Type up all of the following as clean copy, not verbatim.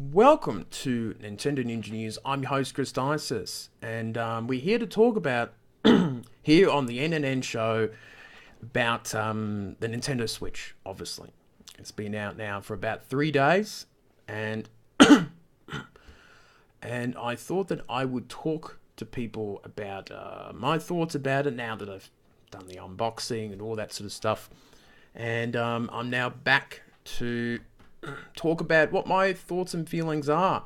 Welcome to Nintendo Ninja News. I'm your host, Chris Dices, and we're here to talk about, here on the NNN show, about the Nintendo Switch, obviously. It's been out now for about 3 days, and and I thought that I would talk to people about my thoughts about it now that I've done the unboxing and all that sort of stuff. And I'm now back to talk about what my thoughts and feelings are.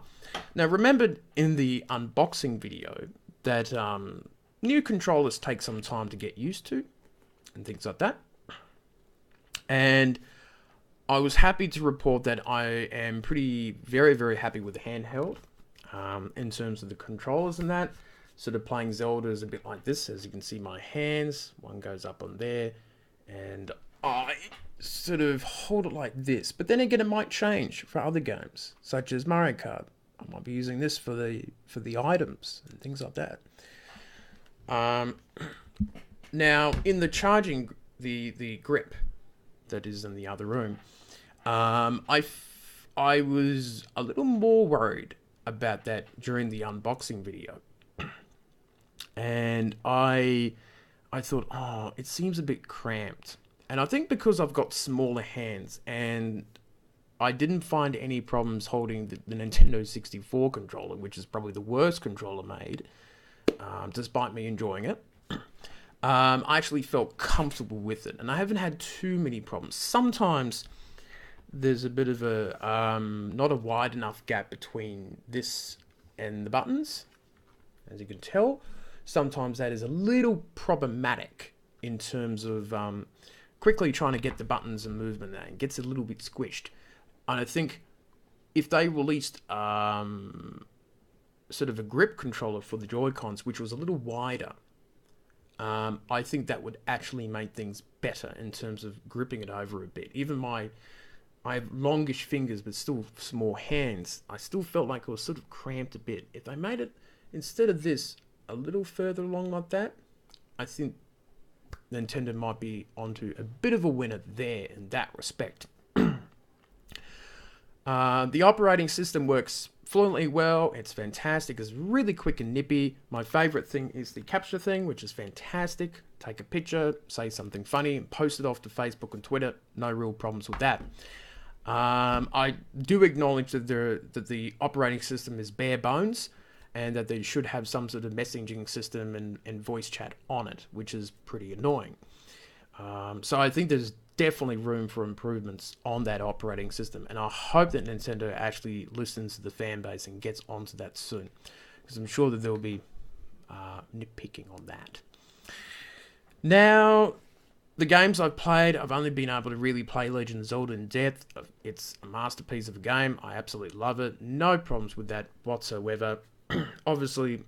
Now, remember in the unboxing video that new controllers take some time to get used to and things like that. And I was happy to report that I am very happy with the handheld in terms of the controllers and that. Sort of playing Zelda is a bit like this. As you can see, my hands, one goes up on there, and I sort of hold it like this. But then again, it might change for other games, such as Mario Kart. I might be using this for the items and things like that. Now, in the charging, the grip that is in the other room, I was a little more worried about that during the unboxing video. And I thought, oh, it seems a bit cramped. And I think because I've got smaller hands and I didn't find any problems holding the Nintendo 64 controller, which is probably the worst controller made, despite me enjoying it. I actually felt comfortable with it, and I haven't had too many problems. Sometimes there's a bit of a not a wide enough gap between this and the buttons, as you can tell. Sometimes that is a little problematic in terms of quickly trying to get the buttons and movement there. It gets a little bit squished. And I think if they released sort of a grip controller for the Joy-Cons, which was a little wider, I think that would actually make things better in terms of gripping it over a bit. Even I have longish fingers, but still small hands. I still felt like it was sort of cramped a bit. If they made it, instead of this, a little further along like that, I think Nintendo might be onto a bit of a winner there in that respect. The operating system works fluently well. It's fantastic. It's really quick and nippy. My favorite thing is the capture thing, which is fantastic. Take a picture, say something funny, and post it off to Facebook and Twitter. No real problems with that. I do acknowledge that the operating system is bare bones, and that they should have some sort of messaging system and voice chat on it, which is pretty annoying. So I think there's definitely room for improvements on that operating system, and I hope that Nintendo actually listens to the fan base and gets onto that soon, because I'm sure that there will be nitpicking on that. Now, the games I've played, I've only been able to really play Legend of Zelda in depth. It's a masterpiece of a game. I absolutely love it. No problems with that whatsoever. Obviously,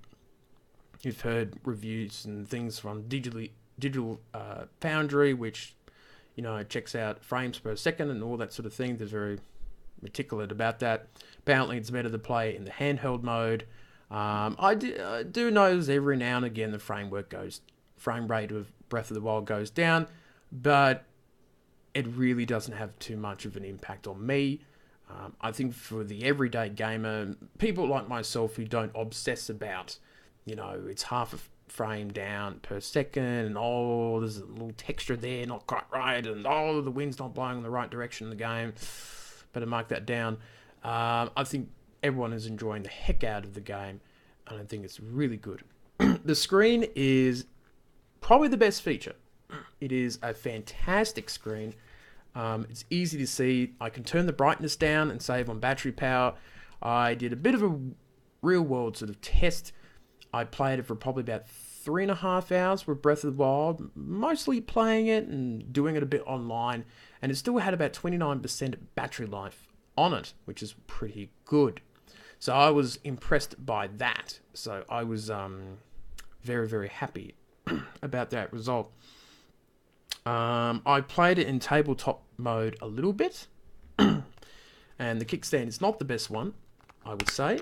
you've heard reviews and things from Digital Foundry, which, you know, checks out frames per second and all that sort of thing. They're very meticulous about that. Apparently, it's better to play in the handheld mode. I do notice every now and again the frame rate of Breath of the Wild goes down, but it really doesn't have too much of an impact on me. I think for the everyday gamer, people like myself who don't obsess about, you know, it's half a frame down per second, and oh, there's a little texture there, not quite right, and oh, the wind's not blowing in the right direction in the game, better mark that down. I think everyone is enjoying the heck out of the game, and I think it's really good. The screen is probably the best feature. It is a fantastic screen. It's easy to see. I can turn the brightness down and save on battery power. I did a bit of a real-world sort of test. I played it for probably about 3.5 hours with Breath of the Wild, mostly playing it and doing it a bit online, and it still had about 29% battery life on it, which is pretty good. So I was impressed by that. So I was very happy about that result. I played it in tabletop mode a little bit, and the kickstand is not the best one, I would say.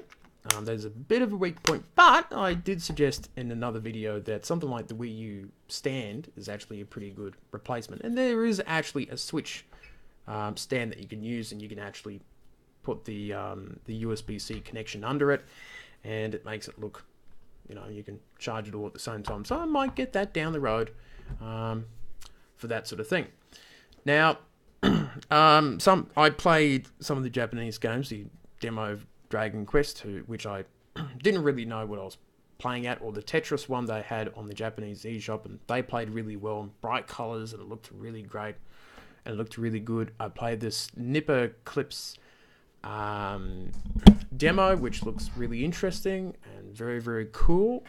There's a bit of a weak point, but I did suggest in another video that something like the Wii U stand is actually a pretty good replacement. And there is actually a Switch stand that you can use, and you can actually put the USB-C connection under it, and it makes it look, you can charge it all at the same time. So I might get that down the road for that sort of thing. Now, I played some of the Japanese games, the demo of Dragon Quest 2, which I didn't really know what I was playing at, or the Tetris one they had on the Japanese eShop, and they played really well in bright colors, and it looked really great, and it looked really good. I played this Nipper Clips demo, which looks really interesting and very, very cool.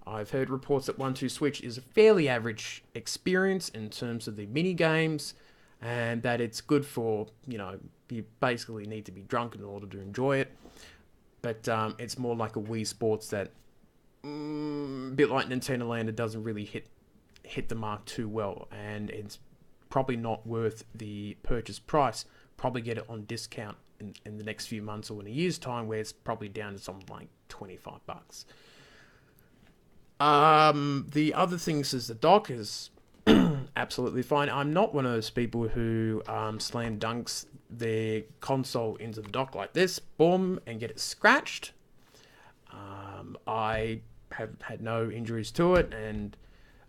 I've heard reports that 1-2 Switch is a fairly average experience in terms of the mini games, and that it's good for, you basically need to be drunk in order to enjoy it. But it's more like a Wii Sports that, a bit like Nintendo Land, it doesn't really hit the mark too well, and it's probably not worth the purchase price. Probably get it on discount in the next few months or in a year's time, where it's probably down to something like $25. The other things is the dock is absolutely fine. I'm not one of those people who slam dunks their console into the dock like this, boom, and get it scratched. I have had no injuries to it, and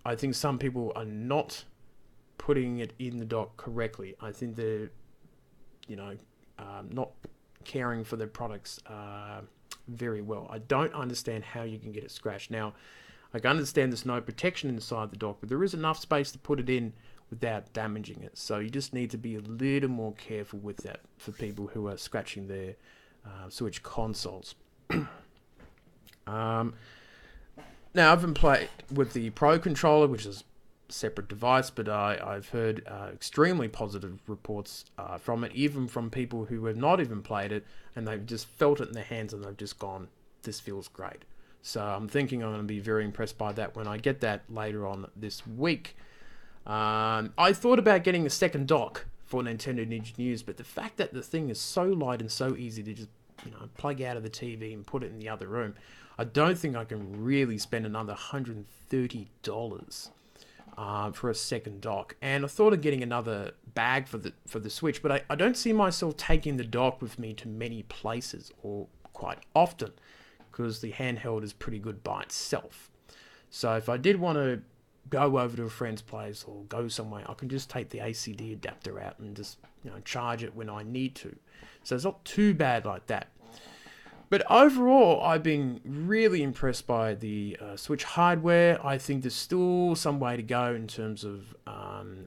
I think some people are not putting it in the dock correctly. I think they're, not caring for their products very well. I don't understand how you can get it scratched. Now, I can understand there's no protection inside the dock, but there is enough space to put it in without damaging it. So you just need to be a little more careful with that for people who are scratching their Switch consoles. Now, I've been played with the Pro Controller, which is a separate device, but I've heard extremely positive reports from it, even from people who have not even played it, and they've just felt it in their hands and they've just gone, this feels great. So I'm thinking I'm going to be very impressed by that when I get that later on this week. I thought about getting a second dock for Nintendo Ninja News, but the fact that the thing is so light and so easy to just plug out of the TV and put it in the other room, I don't think I can really spend another $130 for a second dock. And I thought of getting another bag for the Switch, but I don't see myself taking the dock with me to many places or quite often, because the handheld is pretty good by itself. So if I did want to go over to a friend's place or go somewhere, I can just take the ACD adapter out and just charge it when I need to. So it's not too bad like that. But overall, I've been really impressed by the Switch hardware. I think there's still some way to go in terms of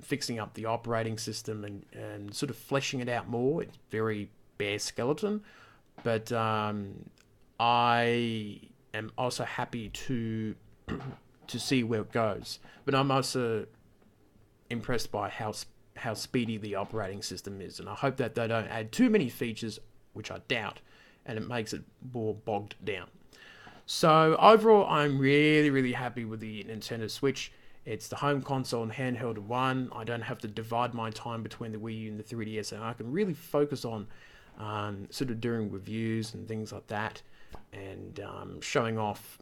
fixing up the operating system and sort of fleshing it out more. It's very bare skeleton. But I am also happy to see where it goes. But I'm also impressed by how speedy the operating system is. And I hope that they don't add too many features, which I doubt, and it makes it more bogged down. So overall, I'm really, really happy with the Nintendo Switch. It's the home console and handheld in one. I don't have to divide my time between the Wii U and the 3DS, and I can really focus on sort of doing reviews and things like that, and showing off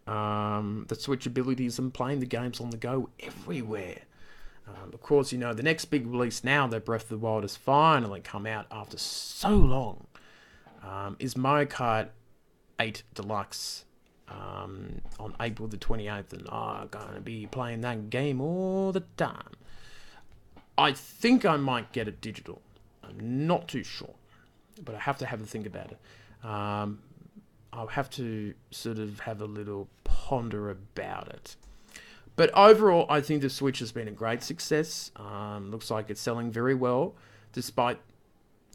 the Switch abilities and playing the games on the go everywhere. Of course, the next big release now that Breath of the Wild has finally come out after so long is Mario Kart 8 Deluxe on April the 28th, and I'm going to be playing that game all the time. I think I might get it digital. I'm not too sure, but I have to have a think about it. I'll have to sort of have a little ponder about it. But overall, I think the Switch has been a great success. Looks like it's selling very well, despite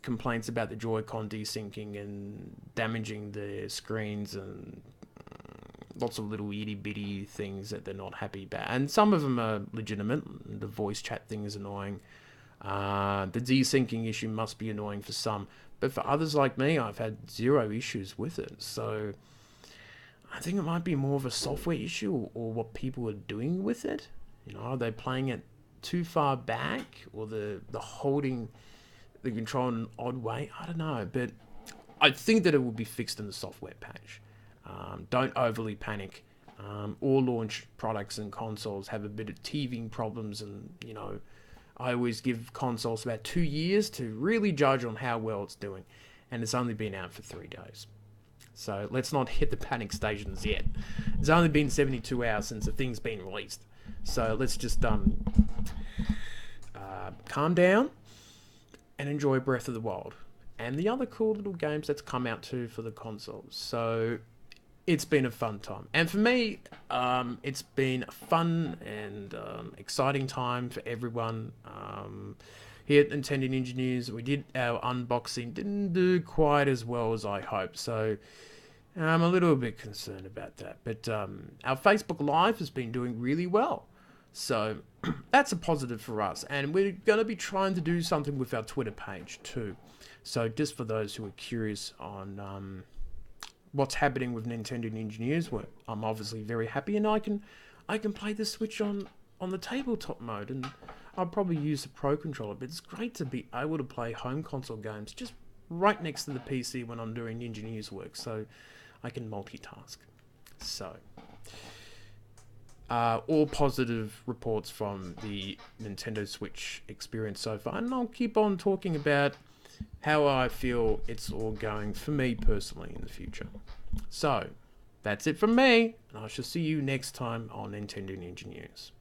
complaints about the Joy-Con desyncing and damaging the screens and lots of little itty-bitty things that they're not happy about. And some of them are legitimate. The voice chat thing is annoying. The desyncing issue must be annoying for some. But for others like me, I've had zero issues with it. So I think it might be more of a software issue or what people are doing with it. Are they playing it too far back, or the holding the control in an odd way? I don't know, but I think that it will be fixed in the software patch. Don't overly panic. All launch products and consoles have a bit of teething problems and, I always give consoles about 2 years to really judge on how well it's doing, and it's only been out for 3 days. So let's not hit the panic stations yet. It's only been 72 hours since the thing's been released. So let's just calm down and enjoy Breath of the Wild and the other cool little games that's come out too for the consoles. So it's been a fun time. And for me, it's been a fun and exciting time for everyone. Here at Nintendo Ninja News, we did our unboxing. Didn't do quite as well as I hoped. So I'm a little bit concerned about that. But our Facebook Live has been doing really well. So that's a positive for us. And we're going to be trying to do something with our Twitter page too. So just for those who are curious on what's happening with Nintendo Ninja News, well, I'm obviously very happy, and I can play the Switch on the tabletop mode, and I'll probably use the Pro Controller. But it's great to be able to play home console games just right next to the PC when I'm doing Ninja News work, so I can multitask. So all positive reports from the Nintendo Switch experience so far, and I'll keep on talking about how I feel it's all going for me personally in the future. So that's it from me, and I shall see you next time on Nintendo Ninja News.